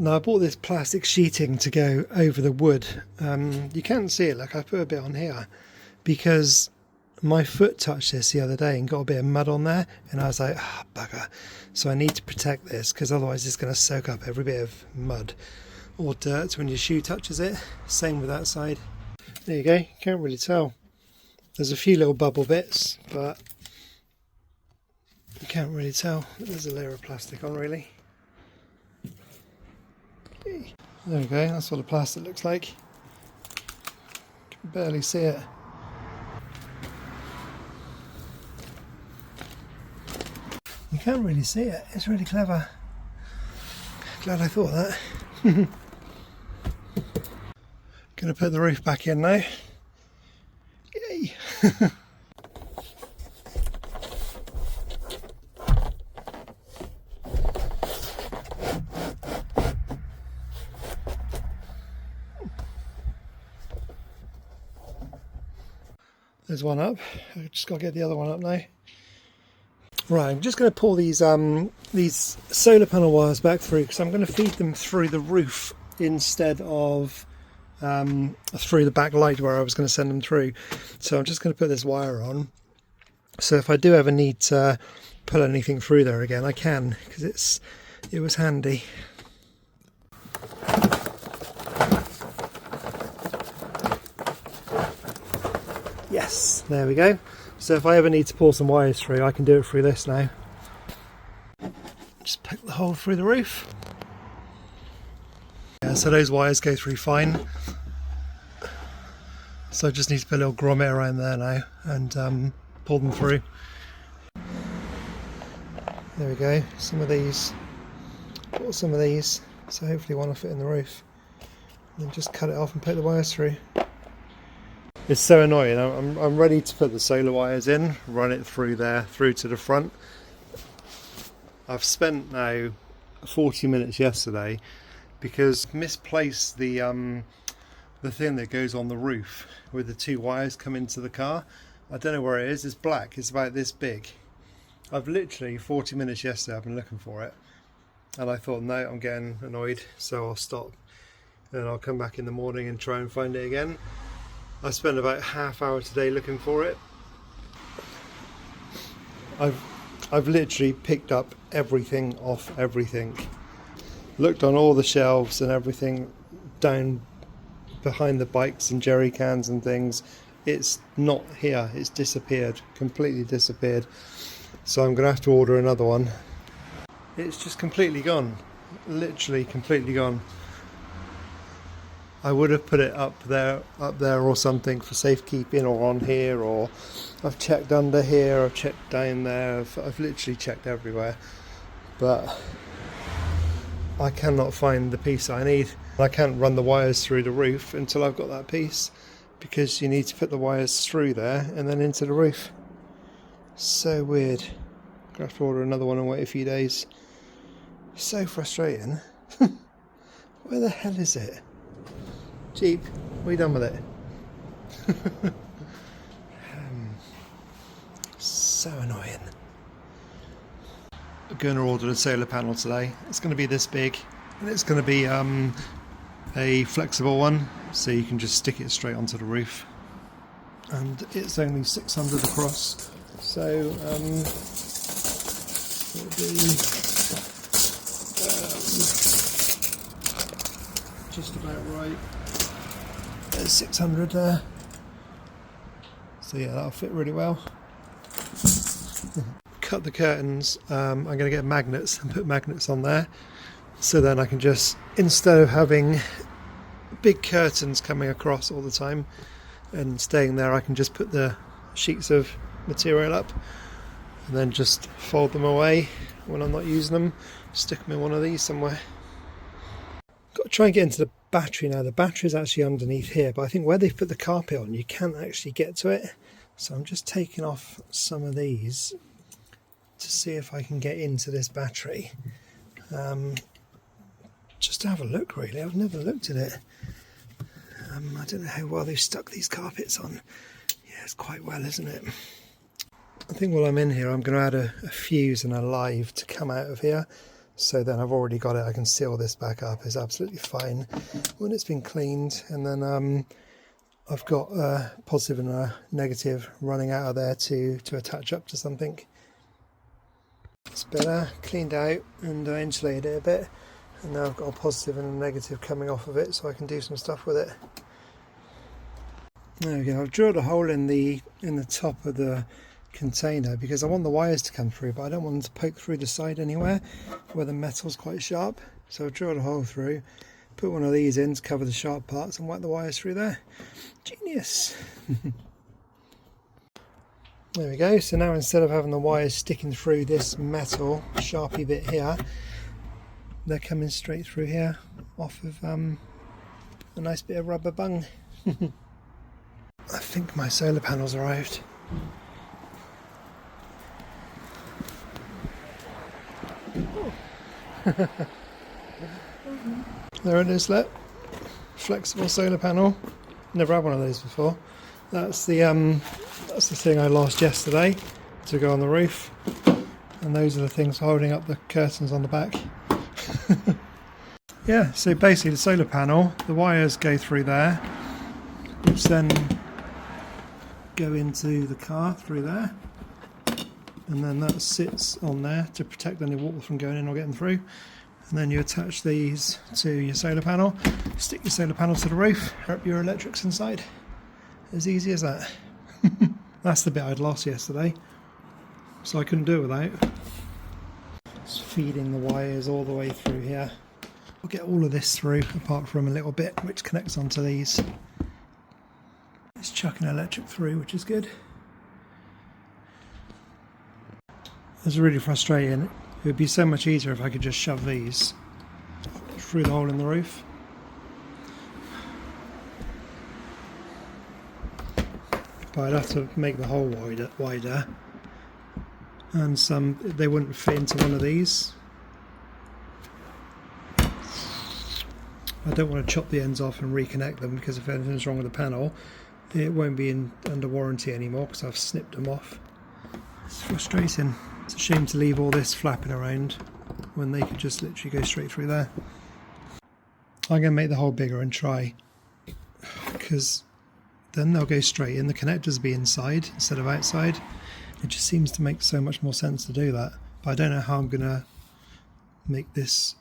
Now I bought this plastic sheeting to go over the wood. You can't see it, like I put a bit on here because my foot touched this the other day and got a bit of mud on there, and I was like, ah, bugger. So I need to protect this because otherwise it's going to soak up every bit of mud or dirt when your shoe touches it. Same with that side. There you go, you can't really tell. There's a few little bubble bits, but you can't really tell. There's a layer of plastic on, really. Okay. There we go, that's what the plastic looks like. You can barely see it. You can't really see it, it's really clever. Glad I thought of that. Gonna put the roof back in now. Yay! There's one up. I've just got to get the other one up now. Right, I'm just going to pull these solar panel wires back through because I'm going to feed them through the roof instead of through the back light where I was going to send them through. So I'm just going to put this wire on. So if I do ever need to pull anything through there again, I can, because it was handy. Yes, there we go. So if I ever need to pull some wires through, I can do it through this now. Just poke the hole through the roof. Yeah, so those wires go through fine. So I just need to put a little grommet around there now and pull them through. There we go, some of these. Put some of these, so hopefully one will fit in the roof. And then just cut it off and put the wires through. It's so annoying. I'm ready to put the solar wires in, run it through there, through to the front. I've spent now 40 minutes yesterday because I misplaced the thing that goes on the roof with the two wires come into the car. I don't know where it is. It's black. It's about this big. I've literally 40 minutes yesterday I've been looking for it, and I thought, no, I'm getting annoyed, so I'll stop. Then I'll come back in the morning and try and find it again. I spent about half hour today looking for it. I've literally picked up everything off everything. Looked on all the shelves and everything down behind the bikes and jerry cans and things. It's not here. It's disappeared. Completely disappeared. So I'm going to have to order another one. It's just completely gone. Literally completely gone. I would have put it up there or something for safekeeping, or on here, or I've checked under here, I've checked down there, I've literally checked everywhere, but I cannot find the piece I need. I can't run the wires through the roof until I've got that piece, because you need to put the wires through there and then into the roof. So weird. I'm gonna have to order another one and wait a few days. So frustrating. Where the hell is it? Jeep, what are you done with it? So annoying. I'm going to order a solar panel today. It's going to be this big, and it's going to be a flexible one, so you can just stick it straight onto the roof. And it's only 600 across, so it'll be just about right. There's 600 there, so yeah, that'll fit really well. Cut the curtains. I'm going to get magnets and put magnets on there, so then I can just, instead of having big curtains coming across all the time and staying there, I can just put the sheets of material up and then just fold them away when I'm not using them, stick them in one of these somewhere. Got to try and get into the battery now. The battery is actually underneath here, but I think where they've put the carpet on, you can't actually get to it. So I'm just taking off some of these to see if I can get into this battery. Just to have a look, really. I've never looked at it. I don't know how well they've stuck these carpets on. Yeah, it's quite well, isn't it? I think while I'm in here, I'm going to add a fuse and a live to come out of here. So then I've already got it, I can seal this back up, it's absolutely fine when it's been cleaned. And then I've got a positive and a negative running out of there to attach up to something. It's better cleaned out and insulated it a bit, and now I've got a positive and a negative coming off of it, so I can do some stuff with it. There we go. I've drilled a hole in the top of the container because I want the wires to come through, but I don't want them to poke through the side anywhere where the metal's quite sharp. So I've drilled a hole through, put one of these in to cover the sharp parts, and whack the wires through there. Genius. There we go. So now instead of having the wires sticking through this metal sharpy bit here, they're coming straight through here off of a nice bit of rubber bung. I think my solar panels arrived. There it is, look. Flexible solar panel. Never had one of those before. That's the thing I lost yesterday to go on the roof, and those are the things holding up the curtains on the back. Yeah, so basically the solar panel, the wires go through there, which then go into the car through there, and then that sits on there to protect any water from going in or getting through. And then you attach these to your solar panel, stick your solar panel to the roof, hook your electrics inside. As easy as that. That's the bit I'd lost yesterday, so I couldn't do it without. Just feeding the wires all the way through here. I'll get all of this through, apart from a little bit which connects onto these. It's chucking electric through, which is good. It's really frustrating. It would be so much easier if I could just shove these through the hole in the roof. But I'd have to make the hole wider, and they wouldn't fit into one of these. I don't want to chop the ends off and reconnect them, because if anything's wrong with the panel, it won't be under warranty anymore because I've snipped them off. It's frustrating. It's a shame to leave all this flapping around when they could just literally go straight through there. I'm going to make the hole bigger and try, because then they'll go straight in. The connectors will be inside instead of outside. It just seems to make so much more sense to do that. But I don't know how I'm going to make this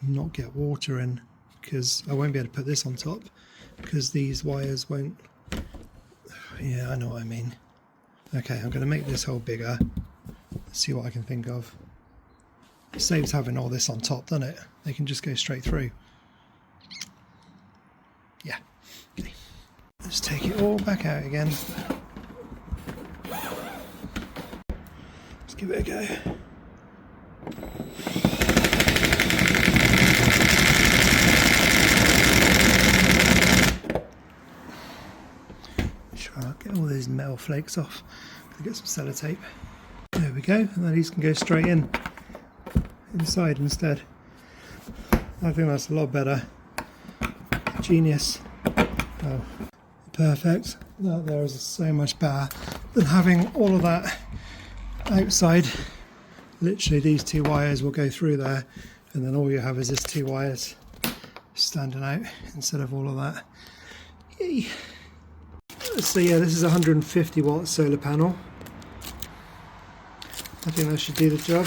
not get water in, because I won't be able to put this on top because these wires won't. Yeah, I know what I mean. Okay, I'm going to make this hole bigger. Let's see what I can think of. It saves having all this on top, doesn't it? They can just go straight through. Yeah. Okay. Let's take it all back out again. Let's give it a go. I'll get all those metal flakes off. I'll get some sellotape. There we go, and then these can go straight in inside instead. I think that's a lot better. Genius. Oh, perfect. That there is so much better than having all of that outside. Literally these two wires will go through there, and then all you have is this two wires standing out instead of all of that. Yay. So yeah, this is a 150 watt solar panel. I think that should do the job.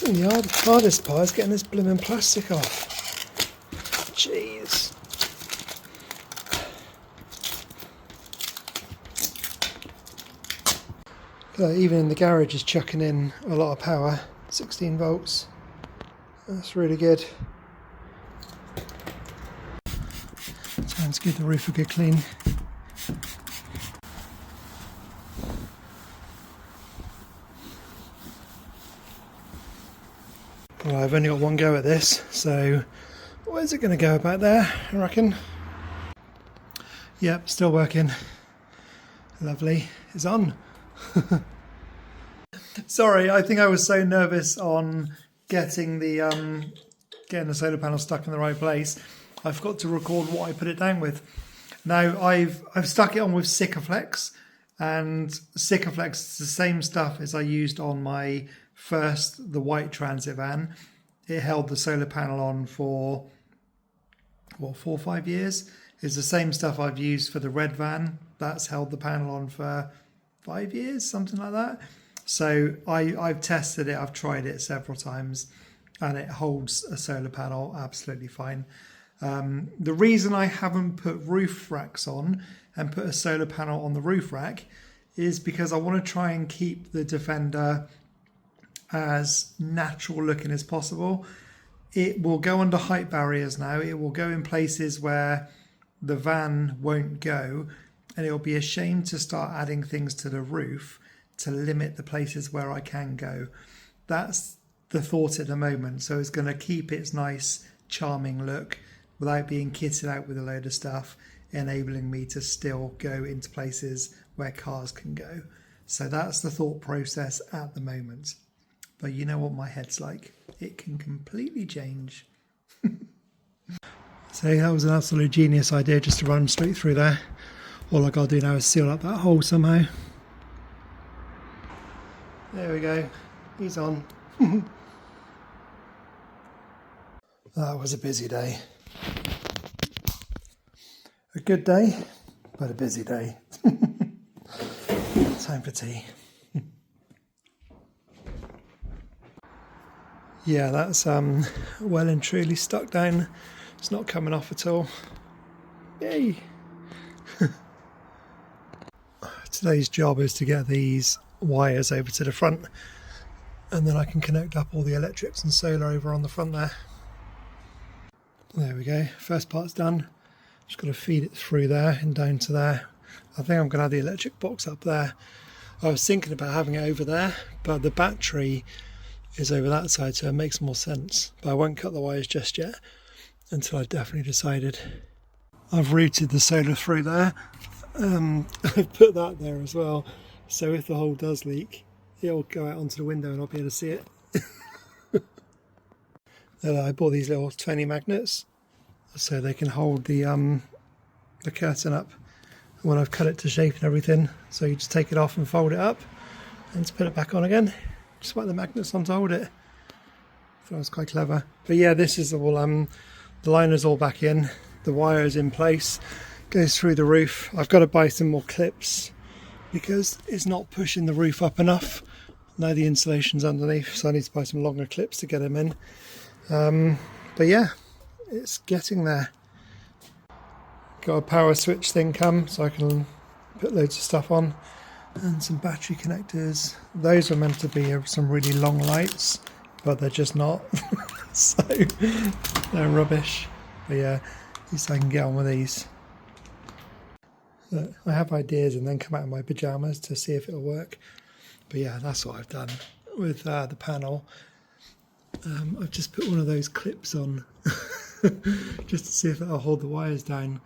And the hardest part is getting this blooming plastic off. Jeez. Even in the garage is chucking in a lot of power. 16 volts. That's really good. Time to give the roof a good clean. Well, I've only got one go at this, so where's it going to go? About there, I reckon. Yep, still working. Lovely. It's on. Sorry, I think I was so nervous on getting the solar panel stuck in the right place. I forgot to record what I put it down with. Now I've stuck it on with Sikaflex, And Sikaflex is the same stuff as I used on my the white transit van. It held the solar panel on for, what, 4 or 5 years. It's the same stuff I've used for the red van. That's held the panel on for 5 years, something like that. So I've tested it, I've tried it several times, and it holds a solar panel absolutely fine. The reason I haven't put roof racks on and put a solar panel on the roof rack is because I want to try and keep the Defender as natural looking as possible. It will go under height barriers now. It will go in places where the van won't go, and it'll be a shame to start adding things to the roof to limit the places where I can go. That's the thought at the moment. So it's going to keep its nice, charming look without being kitted out with a load of stuff, enabling me to still go into places where cars can go. So that's the thought process at the moment. But you know what my head's like. It can completely change. So that was an absolute genius idea, just to run them straight through there. All I got to do now is seal up that hole somehow. There we go. He's on. That was a busy day. A good day, but a busy day. Time for tea. Yeah, that's well and truly stuck down. It's not coming off at all. Yay! Today's job is to get these wires over to the front, and then I can connect up all the electrics and solar over on the front there. There we go. First part's done. Just got to feed it through there and down to there. I think I'm going to have the electric box up there. I was thinking about having it over there, but the battery is over that side, so it makes more sense. But I won't cut the wires just yet until I've definitely decided. I've routed the solar through there. I've put that there as well, so if the hole does leak, it'll go out onto the window and I'll be able to see it. I bought these little 20 magnets so they can hold the curtain up when I've cut it to shape and everything. So you just take it off and fold it up and just put it back on again. Just whack the magnets on to hold it. I thought it was quite clever. But yeah, this is all the liner's all back in, the wire's in place, goes through the roof. I've got to buy some more clips because it's not pushing the roof up enough. Now the insulation's underneath, so I need to buy some longer clips to get them in. But yeah, it's getting there. Got a power switch thing come so I can put loads of stuff on, and some battery connectors. Those are meant to be some really long lights, but they're just not. So they're rubbish. But yeah, at least I can get on with these. But I have ideas and then come out in my pajamas to see if it'll work. But yeah, that's what I've done with the panel. I've just put one of those clips on just to see if it'll hold the wires down.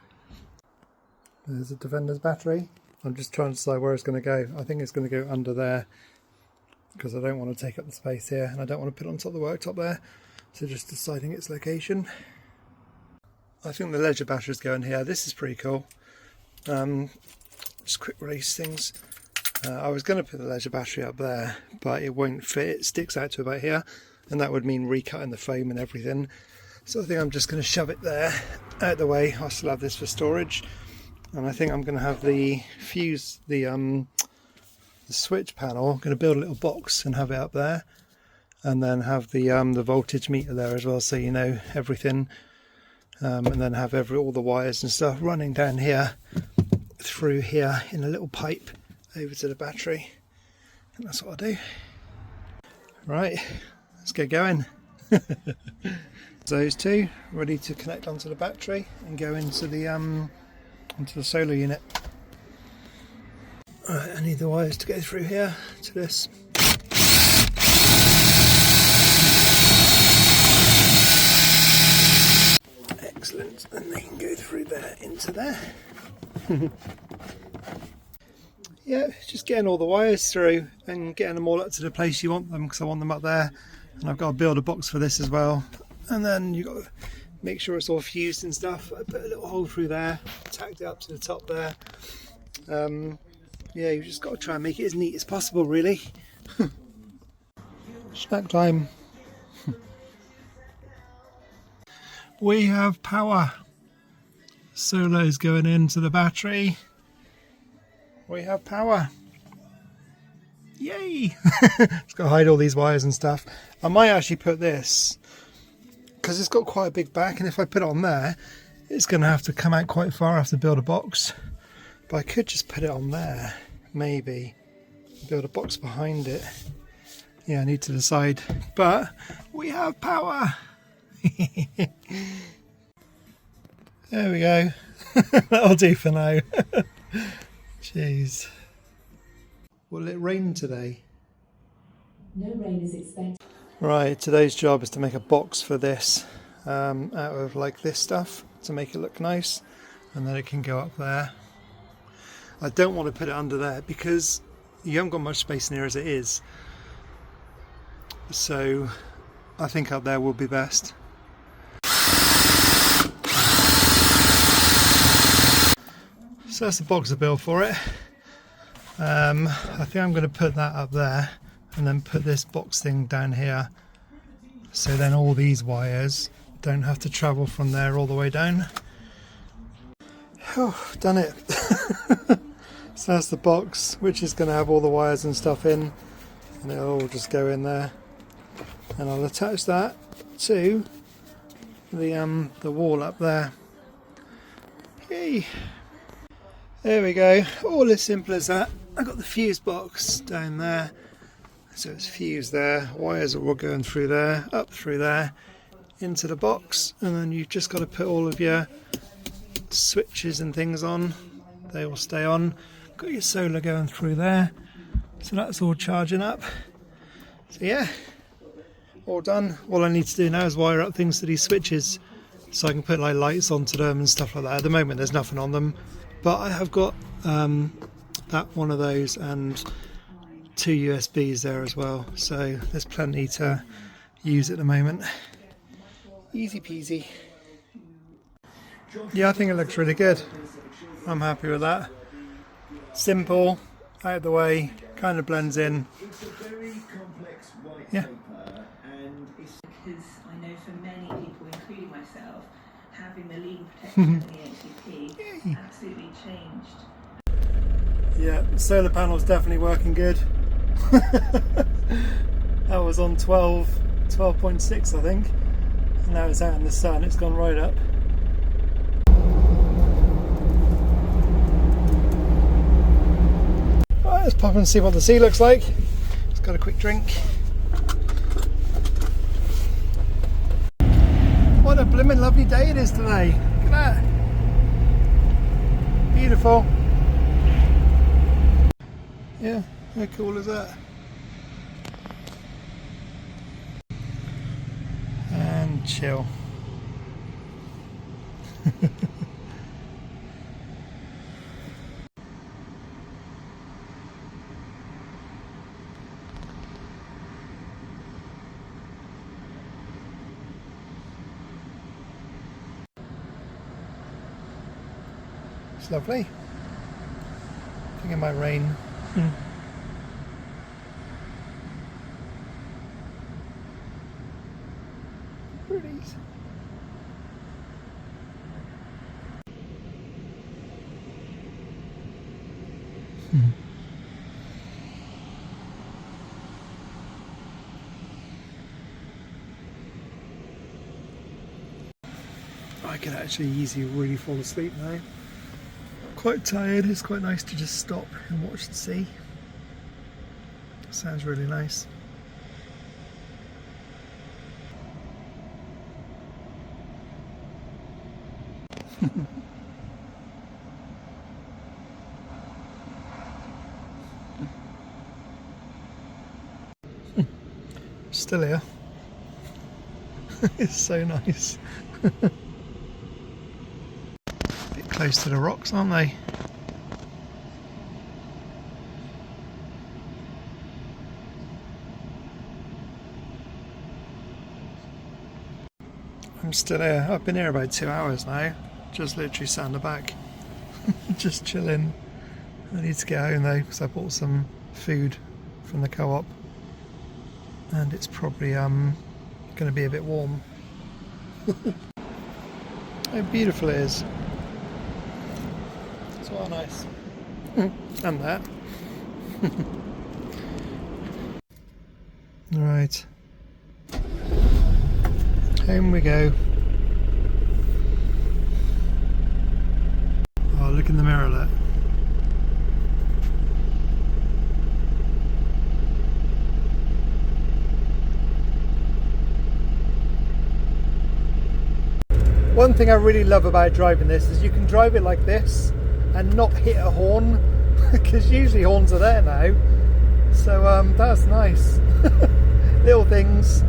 There's a Defender's battery. I'm just trying to decide where it's going to go. I think it's going to go under there because I don't want to take up the space here and I don't want to put it on top of the worktop there. So just deciding its location. I think the Leisure battery is going here. This is pretty cool. Just quick release things. I was going to put the Leisure battery up there, but it won't fit. It sticks out to about here, and that would mean recutting the foam and everything. So I think I'm just going to shove it there, out the way. I still have this for storage, and I think I'm going to have the fuse, the switch panel. I'm going to build a little box and have it up there, and then have the voltage meter there as well, so you know everything. And then have all the wires and stuff running down here, through here in a little pipe over to the battery. And that's what I'll do. Right, let's get going. Those two ready to connect onto the battery and go into the solar unit. Alright, I need the wires to go through here to this. Excellent, and they can go through there into there. Yeah, just getting all the wires through and getting them all up to the place you want them, because I want them up there, and I've got to build a box for this as well. And then you've got to make sure it's all fused and stuff. I put a little hole through there, tacked it up to the top there. Yeah, you've just got to try and make it as neat as possible, really. Snack time. We have power. Solar's going into the battery. We have power. Yay! It's got to hide all these wires and stuff. I might actually put this, because it's got quite a big back, and if I put it on there, it's going to have to come out quite far. I have to build a box. But I could just put it on there, maybe. Build a box behind it. Yeah, I need to decide. But we have power! There we go. That'll do for now. Jeez. Will it rain today? No rain is expected. Right, today's job is to make a box for this out of like this stuff to make it look nice, and then it can go up there. I don't want to put it under there because you haven't got much space in here as it is. So I think up there will be best. So that's the box I built for it. I think I'm going to put that up there and then put this box thing down here, so then all these wires don't have to travel from there all the way down. Oh, done it. So that's the box, which is going to have all the wires and stuff in, and it'll all just go in there, and I'll attach that to the wall up there. Yay! There we go, all as simple as that. I've got the fuse box down there, so it's fused there, wires are all going through there, up through there, into the box, and then you've just got to put all of your switches and things on. They will stay on. Got your solar going through there, so that's all charging up. So yeah, all done. All I need to do now is wire up things to these switches, so I can put like lights onto them and stuff like that. At the moment there's nothing on them, but I have got that one of those and 2 USBs there as well, so there's plenty to use at the moment. Easy peasy. Yeah, I think it looks really good. I'm happy with that. Simple, out of the way, kind of blends in. Yeah. Because I know for many people, including myself, having the lean protection and the HCP absolutely changed. Yeah, the solar panel's definitely working good. That was on 12.6 I think, and now it's out in the sun, it's gone right up. Right, let's pop and see what the sea looks like. Just got a quick drink. What a blimmin' lovely day it is today. Look at that. Beautiful. Yeah, how cool is that? And chill. It's lovely. I think it might rain. Pretties. I could actually easily really fall asleep now. Quite tired, it's quite nice to just stop and watch the sea. Sounds really nice. Still here. It's so nice. Bit close to the rocks, aren't they? I'm still here. I've been here about 2 hours now. Just literally sat on the back. Just chilling. I need to get home though because I bought some food from the co-op and it's probably going to be a bit warm. How beautiful it is. It's all nice. And that. Right. Home we go. Oh, look in the mirror, look. One thing I really love about driving this is you can drive it like this and not hit a horn, because usually horns are there now. So that's nice. Little things.